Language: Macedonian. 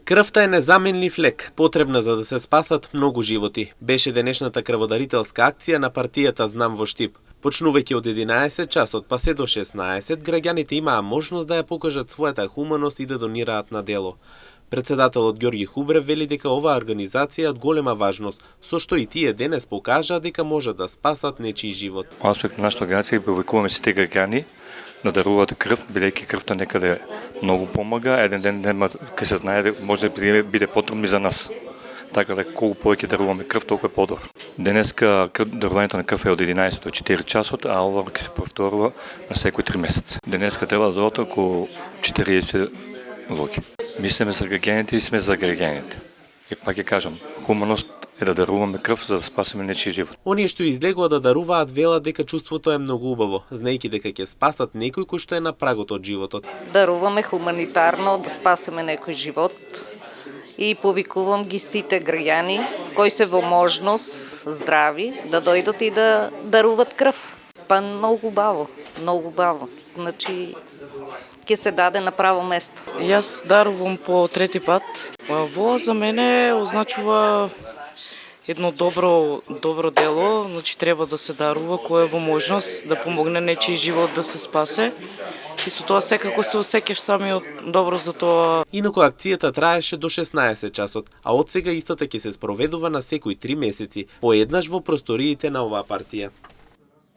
Крвта е незаменлив лек, потребна за да се спасат многу животи. Беше денешната крводарителска акција на партијата Знам во Штип. Почнувајќи од 11 часот па се до 16, граѓаните имаа можност да ја покажат својата хуманост и да донираат на дело. Председателот Ѓорги Хубрев вели дека оваа организација е од голема важност, со што и тие денес покажаа дека можат да спасат нечии живот. Во аспект на нашата организација повикуваме сите граѓани да даруваат крв, бидејќи крвта некаде многу помага, еден ден ќе се знае може да биде потребно за нас. Така да колку повеќе даруваме крв, толку е подобро. Денеска дарувањето на крв е од 11 до 4 часот, а ова ќе се повторува на секој 3 месеци. Денеска треба да дадат околу 40 луѓе. Мислиме за граѓаните и сме за граѓаните. И пак ќе кажам, хуманост е да даруваме крв за да спасиме нечии живот. Оние што излегува да даруваат велат дека чувството е многу убаво, знаејќи дека ќе спасат некој кој што е на прагот од животот. Даруваме хуманитарно да спасиме некој живот и повикувам ги сите граѓани кои се во можност здрави да дојдат и да даруват крв. Па многу убаво. Значи ќе се даде на право место. Јас дарувам по трети пат. Во за мене означува едно добро дело, значи треба да се дарува кој е во можност да помогне нечiji живот да се спасе. И со тоа секако се осеќаш самиот добро за тоа. Инаку акцијата траеше до 16 часот, а од сега истата ќе се спроведува на секој 3 месеци, поеднаш во просториите на оваа партија.